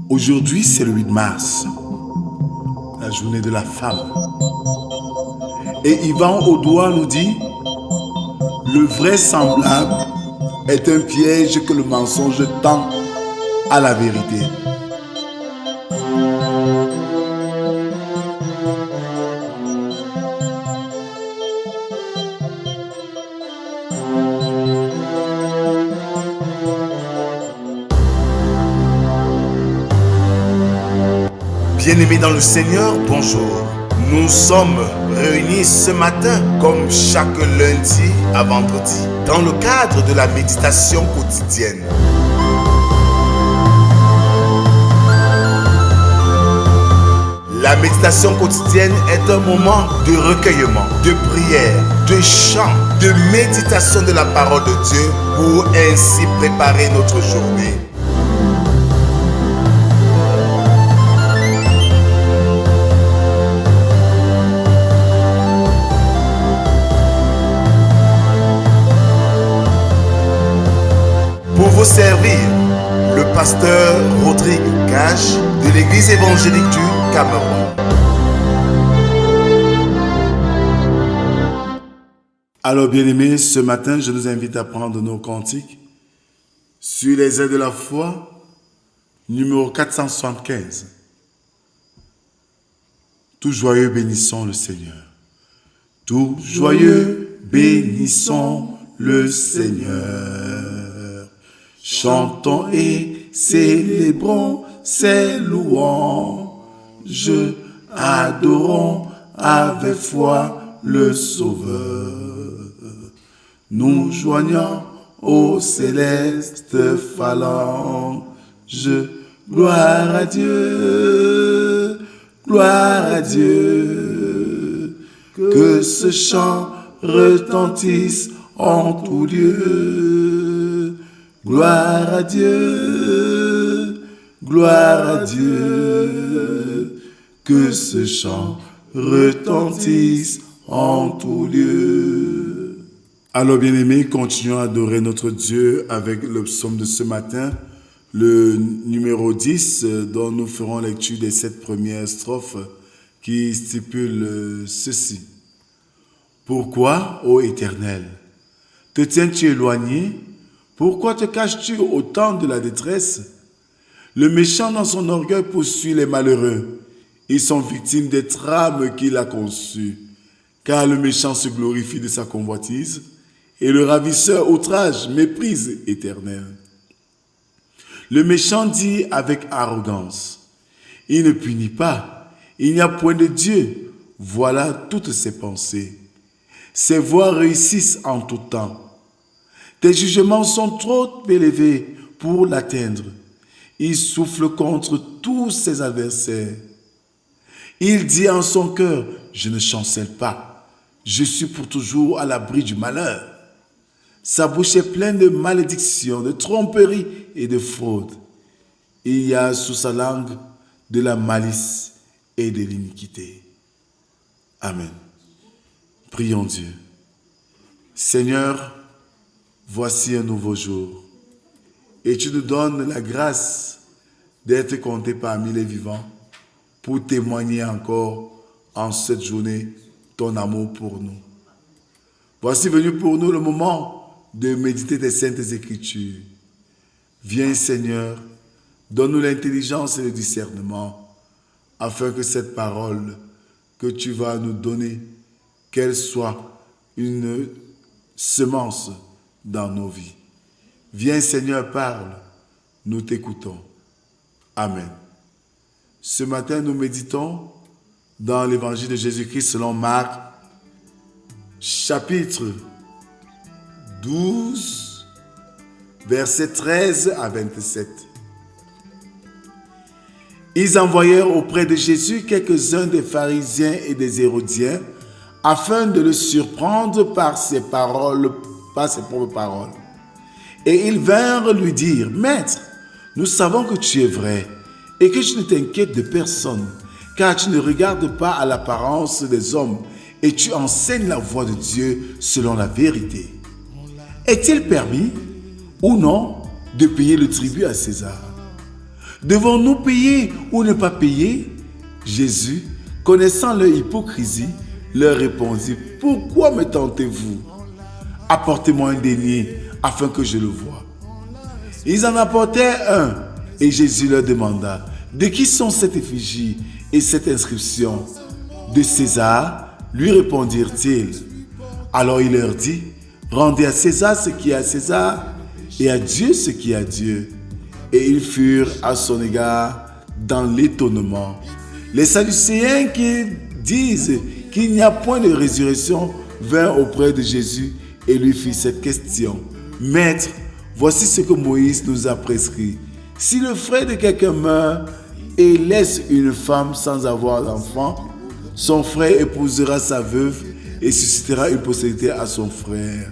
Aujourd'hui, c'est le 8 mars, la journée de la femme. Et Yvan Odoa nous dit, le vrai semblable est un piège que le mensonge tend à la vérité. Bien-aimés dans le Seigneur, bonjour. Nous sommes réunis ce matin, comme chaque lundi à vendredi, dans le cadre de la méditation quotidienne. La méditation quotidienne est un moment de recueillement, de prière, de chant, de méditation de la parole de Dieu pour ainsi préparer notre journée. Pour vous servir, le pasteur Rodrigue Gage de l'église évangélique du Cameroun. Alors bien-aimés, ce matin, je nous invite à prendre nos cantiques sur les ailes de la foi, numéro 475. Tout joyeux bénissons le Seigneur. Tout joyeux bénissons le Seigneur. Chantons et célébrons ses louanges. Adorons avec foi le Sauveur. Nous joignons aux célestes phalanges. Gloire à Dieu, gloire à Dieu. Que ce chant retentisse en tout lieu. Gloire à Dieu, gloire à Dieu. Que ce chant retentisse en tout lieu. Alors bien-aimés, continuons à adorer notre Dieu avec le psaume de ce matin, le numéro 10, dont nous ferons lecture des 7 premières strophes qui stipulent ceci. Pourquoi, ô Éternel, te tiens-tu éloigné? Pourquoi te caches-tu au temps de la détresse? Le méchant dans son orgueil poursuit les malheureux. Ils sont victimes des trames qu'il a conçues. Car le méchant se glorifie de sa convoitise et le ravisseur outrage, méprise éternel. Le méchant dit avec arrogance, il ne punit pas, il n'y a point de Dieu. Voilà toutes ses pensées. Ses voies réussissent en tout temps. Tes jugements sont trop élevés pour l'atteindre. Il souffle contre tous ses adversaires. Il dit en son cœur, je ne chancelle pas. Je suis pour toujours à l'abri du malheur. Sa bouche est pleine de malédictions, de tromperies et de fraude. Il y a sous sa langue de la malice et de l'iniquité. Amen. Prions Dieu. Seigneur, voici un nouveau jour. Et tu nous donnes la grâce d'être comptés parmi les vivants pour témoigner encore en cette journée ton amour pour nous. Voici venu pour nous le moment de méditer tes saintes écritures. Viens Seigneur, donne-nous l'intelligence et le discernement afin que cette parole que tu vas nous donner, qu'elle soit une semence dans nos vies. Viens Seigneur, parle, nous t'écoutons. Amen. Ce matin, nous méditons dans l'évangile de Jésus-Christ selon Marc, chapitre 12, versets 13 à 27. Ils envoyèrent auprès de Jésus quelques-uns des pharisiens et des hérodiens afin de le surprendre par ses propres paroles. Et ils vinrent lui dire, Maître, nous savons que tu es vrai et que tu ne t'inquiètes de personne, car tu ne regardes pas à l'apparence des hommes et tu enseignes la voie de Dieu selon la vérité. Est-il permis ou non de payer le tribut à César? Devons-nous payer ou ne pas payer? Jésus, connaissant leur hypocrisie, leur répondit, pourquoi me tentez-vous? Apportez-moi un denier afin que je le voie. Ils en apportèrent un et Jésus leur demanda, de qui sont cette effigie et cette inscription? De César, lui répondirent-ils. Alors il leur dit, rendez à César ce qui est à César et à Dieu ce qui est à Dieu. Et ils furent à son égard dans l'étonnement. Les Sadducéens qui disent qu'il n'y a point de résurrection vinrent auprès de Jésus et lui firent cette question. Maître, voici ce que Moïse nous a prescrit. Si le frère de quelqu'un meurt et laisse une femme sans avoir d'enfant, son frère épousera sa veuve et suscitera une postérité à son frère.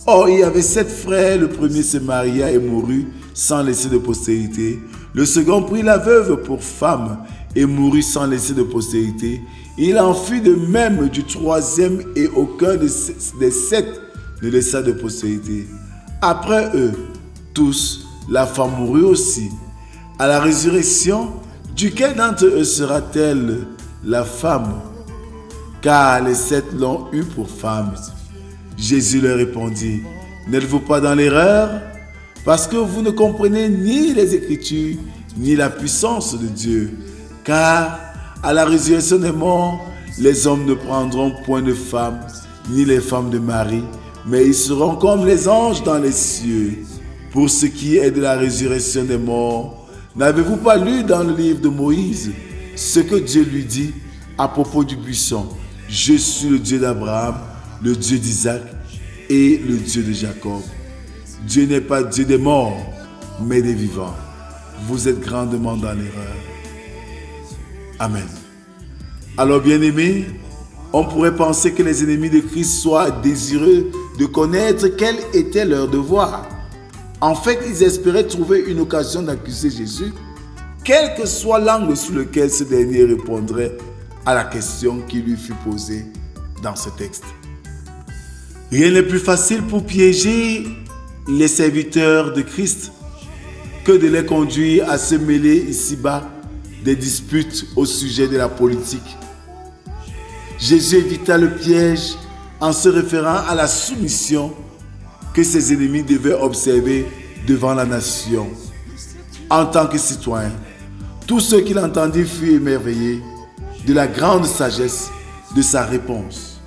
Or, il y avait 7 frères, le premier se maria et mourut sans laisser de postérité. Le second prit la veuve pour femme et mourut sans laisser de postérité. Il en fut de même du troisième et aucun des 7 ne laissa de postérité. Après eux, tous, la femme mourut aussi. À la résurrection, duquel d'entre eux sera-t-elle la femme? Car les 7 l'ont eue pour femme. Jésus leur répondit, n'êtes-vous pas dans l'erreur? Parce que vous ne comprenez ni les Écritures, ni la puissance de Dieu. Car à la résurrection des morts, les hommes ne prendront point de femmes, ni les femmes de mari, mais ils seront comme les anges dans les cieux. Pour ce qui est de la résurrection des morts, n'avez-vous pas lu dans le livre de Moïse ce que Dieu lui dit à propos du buisson? Je suis le Dieu d'Abraham, le Dieu d'Isaac et le Dieu de Jacob. Dieu n'est pas Dieu des morts, mais des vivants. Vous êtes grandement dans l'erreur. Amen. Alors, bien-aimés, on pourrait penser que les ennemis de Christ soient désireux de connaître quel était leur devoir. En fait, ils espéraient trouver une occasion d'accuser Jésus, quel que soit l'angle sous lequel ce dernier répondrait à la question qui lui fut posée dans ce texte. Rien n'est plus facile pour piéger les serviteurs de Christ que de les conduire à se mêler ici-bas des disputes au sujet de la politique. Jésus évita le piège en se référant à la soumission que ses ennemis devaient observer devant la nation. En tant que citoyen, tous ceux qui l'entendirent furent émerveillés de la grande sagesse de sa réponse.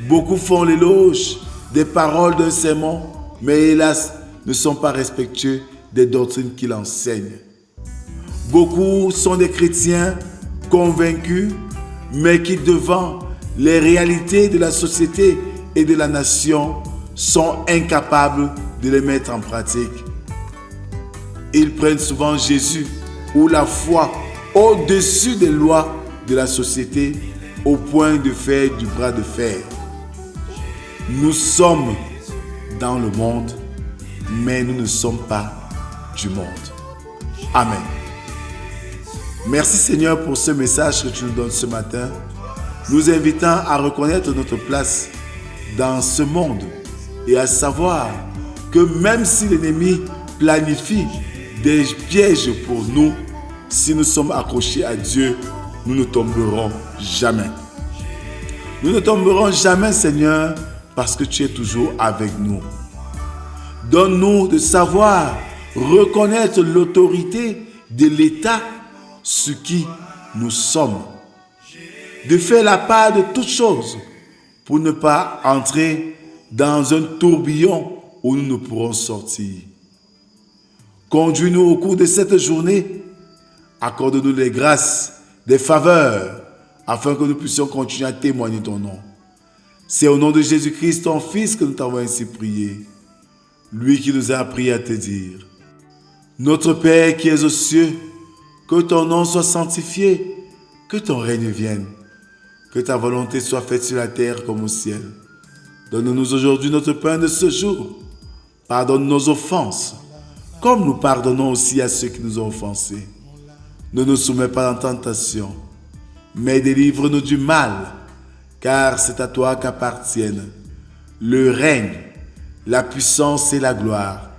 Beaucoup font l'éloge des paroles d'un sermon, mais hélas, ne sont pas respectueux des doctrines qu'il enseigne. Beaucoup sont des chrétiens convaincus, mais qui, devant les réalités de la société et de la nation, sont incapables de les mettre en pratique. Ils prennent souvent Jésus ou la foi au-dessus des lois de la société au point de faire du bras de fer. Nous sommes dans le monde, mais nous ne sommes pas du monde. Amen. Merci Seigneur pour ce message que tu nous donnes ce matin, nous invitant à reconnaître notre place dans ce monde et à savoir que même si l'ennemi planifie des pièges pour nous, si nous sommes accrochés à Dieu, nous ne tomberons jamais. Nous ne tomberons jamais, Seigneur, parce que tu es toujours avec nous. Donne-nous de savoir reconnaître l'autorité de l'État sur qui nous sommes, de faire la part de toutes choses pour ne pas entrer dans un tourbillon où nous ne pourrons sortir. Conduis-nous au cours de cette journée, accorde-nous des grâces, des faveurs, afin que nous puissions continuer à témoigner ton nom. C'est au nom de Jésus-Christ, ton Fils, que nous t'avons ainsi prié. Lui qui nous a appris à te dire, notre Père qui es aux cieux, que ton nom soit sanctifié, que ton règne vienne, que ta volonté soit faite sur la terre comme au ciel. Donne-nous aujourd'hui notre pain de ce jour. Pardonne nos offenses, comme nous pardonnons aussi à ceux qui nous ont offensés. Ne nous soumets pas en tentation, mais délivre-nous du mal, car c'est à toi qu'appartiennent le règne, la puissance et la gloire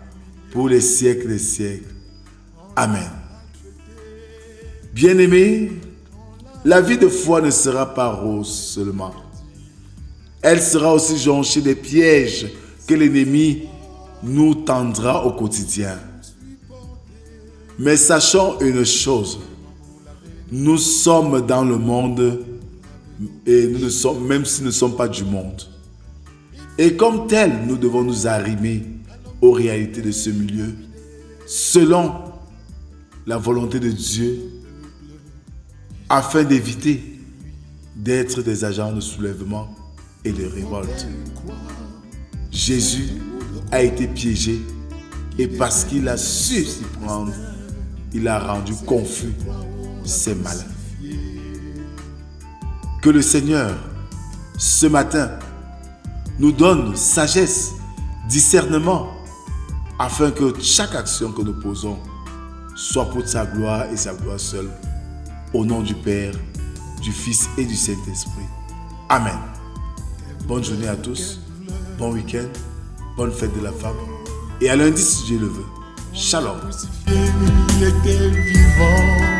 pour les siècles des siècles. Amen. Bien-aimés, la vie de foi ne sera pas rose seulement. Elle sera aussi jonchée des pièges que l'ennemi nous tendra au quotidien. Mais sachons une chose, nous sommes dans le monde et nous ne sommes, même si nous ne sommes pas du monde. Et comme tel, nous devons nous arrimer aux réalités de ce milieu, selon la volonté de Dieu, afin d'éviter d'être des agents de soulèvement et de révolte. Jésus a été piégé et parce qu'il a su s'y prendre, il a rendu confus ces malins. Que le Seigneur, ce matin, nous donne sagesse, discernement, afin que chaque action que nous posons soit pour sa gloire et sa gloire seule. Au nom du Père, du Fils et du Saint-Esprit. Amen. Bonne journée à tous, bon week-end, bonne fête de la femme. Et à lundi si Dieu le veut. Shalom. Il était vivant.